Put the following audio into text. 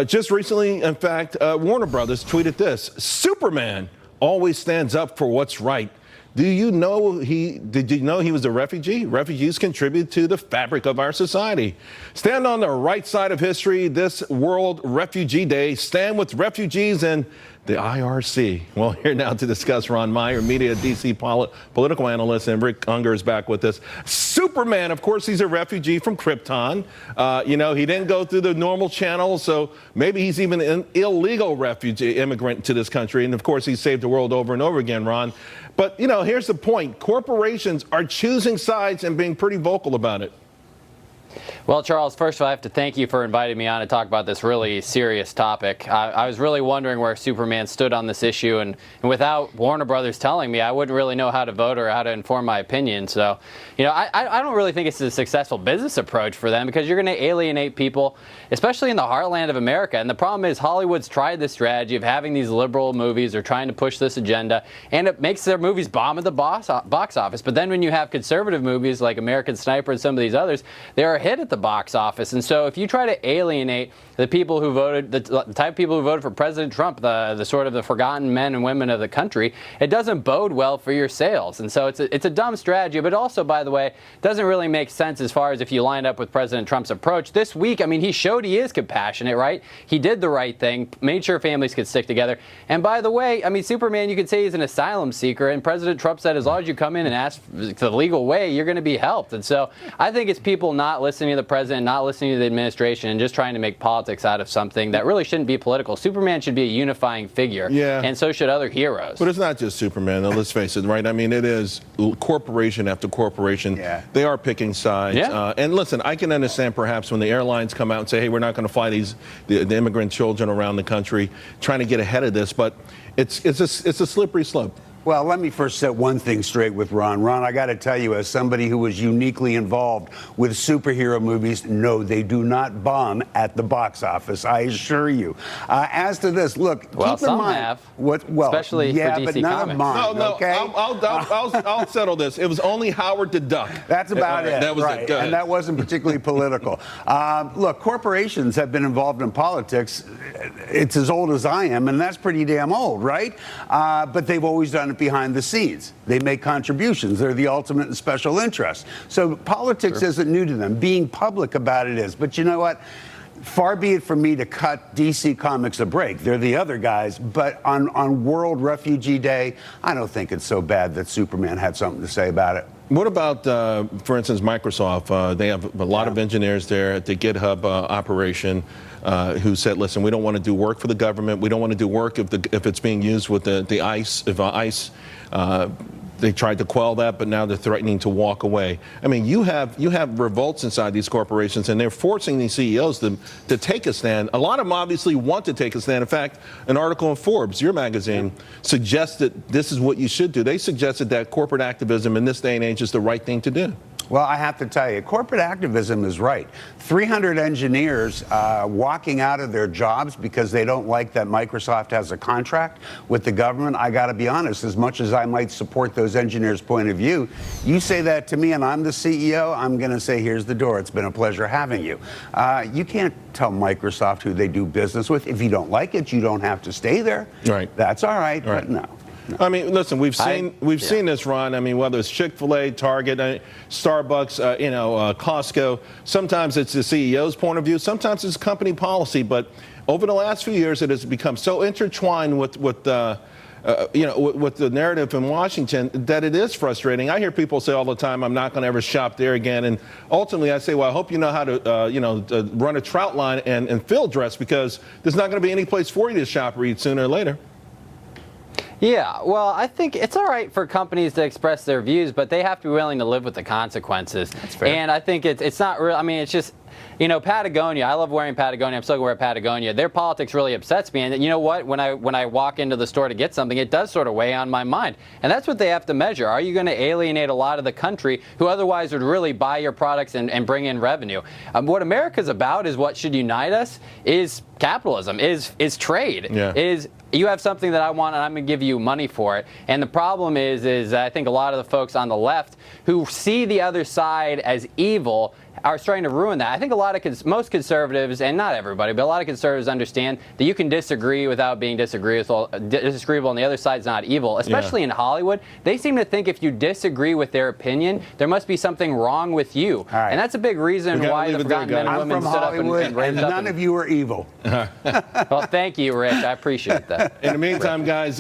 Just recently, in fact, Warner Brothers tweeted this: Superman always stands up for what's right. Did you know he was a refugee? Refugees contribute to the fabric of our society. Stand on the right side of history this World Refugee Day. Stand with refugees and the IRC. Well, here now to discuss, Ron Meyer, media DC political analyst, and Rick Unger is back with us. Superman, of course, he's a refugee from Krypton. He didn't go through the normal channels, so maybe he's even an illegal refugee immigrant to this country. And of course, he saved the world over and over again, Ron. But, here's the point. Corporations are choosing sides and being pretty vocal about it. Well, Charles, first of all, I have to thank you for inviting me on to talk about this really serious topic. I was really wondering where Superman stood on this issue, and without Warner Brothers telling me, I wouldn't really know how to vote or how to inform my opinion. So, I don't really think it's a successful business approach for them, because you're going to alienate people, especially in the heartland of America. And the problem is Hollywood's tried this strategy of having these liberal movies or trying to push this agenda, and it makes their movies bomb at the box office. But then when you have conservative movies like American Sniper and some of these others, they are a hit at the box office. And so if you try to alienate the people who voted, the type of people who voted for President Trump, the sort of the forgotten men and women of the country, it doesn't bode well for your sales. And so it's a dumb strategy, but also, by the way, doesn't really make sense as far as if you line up with President Trump's approach. This week, he showed he is compassionate, right? He did the right thing, made sure families could stick together. And by the way, Superman, you could say he's an asylum seeker, and President Trump said as long as you come in and ask the legal way, you're going to be helped. And so I think it's people not listening to the president, not listening to the administration, and just trying to make politics out of something that really shouldn't be political. Superman should be a unifying figure, and so should other heroes. But it's not just Superman, though, let's face it, right? It is corporation after corporation. Yeah. They are picking sides. Yeah. And listen, I can understand perhaps when the airlines come out and say, hey, we're not going to fly the immigrant children around the country, trying to get ahead of this, but it's a slippery slope. Well, let me first set one thing straight with Ron. Ron, I got to tell you, as somebody who was uniquely involved with superhero movies, no, they do not bomb at the box office, I assure you. As to this, look, well, keep in mind. Have, well, especially yeah, for DC but none Comics. of mine, No, okay? I'll settle this. It was only Howard the Duck. That's about it. That was right. it. Go ahead. And that wasn't particularly political. Look, corporations have been involved in politics. It's as old as I am, and that's pretty damn old, right? But they've always done it behind the scenes. They make contributions. They're the ultimate in special interest. So politics isn't new to them. Being public about it is. But you know what? Far be it from me to cut DC Comics a break. They're the other guys. But on World Refugee Day, I don't think it's so bad that Superman had something to say about it. What about, for instance, Microsoft? They have a lot of engineers there at the GitHub operation who said, listen, we don't want to do work for the government. We don't want to do work if it's being used with the ICE. If ICE, they tried to quell that, but now they're threatening to walk away. You have revolts inside these corporations, and they're forcing these CEOs to take a stand. A lot of them obviously want to take a stand. In fact, an article in Forbes, your magazine, suggested this is what you should do. They suggested that corporate activism in this day and age is the right thing to do. Well, I have to tell you, corporate activism is right. 300 engineers walking out of their jobs because they don't like that Microsoft has a contract with the government. I got to be honest, as much as I might support those engineers' point of view, you say that to me and I'm the CEO, I'm going to say, here's the door. It's been a pleasure having you. You can't tell Microsoft who they do business with. If you don't like it, you don't have to stay there. Right. That's all right, but no. Listen, we've seen this, Ron. Whether it's Chick-fil-A, Target, Starbucks, Costco. Sometimes it's the CEO's point of view. Sometimes it's company policy. But over the last few years, it has become so intertwined with the narrative in Washington that it is frustrating. I hear people say all the time, I'm not going to ever shop there again. And ultimately, I say, well, I hope you know how to, run a trout line and field dress, because there's not going to be any place for you to shop or eat sooner or later. Yeah, well, I think it's all right for companies to express their views, but they have to be willing to live with the consequences. That's fair. And I think it's not real. It's just, Patagonia, I love wearing Patagonia. I'm still going to wear Patagonia. Their politics really upsets me. And you know what? When I walk into the store to get something, it does sort of weigh on my mind. And that's what they have to measure. Are you going to alienate a lot of the country who otherwise would really buy your products and bring in revenue? What America's about is what should unite us is capitalism, is trade, is you have something that I want and I'm going to give you money for it. And the problem is I think a lot of the folks on the left who see the other side as evil are starting to ruin that. I think a lot of most conservatives, and not everybody, but a lot of conservatives understand that you can disagree without being disagreeable, and the other side's not evil. Especially in Hollywood, they seem to think if you disagree with their opinion, there must be something wrong with you. Right. And that's a big reason why the Forgotten Men and I'm Women from stood Hollywood, up and raised up. none of you are evil. Well, thank you, Rich. I appreciate that. In the meantime, guys.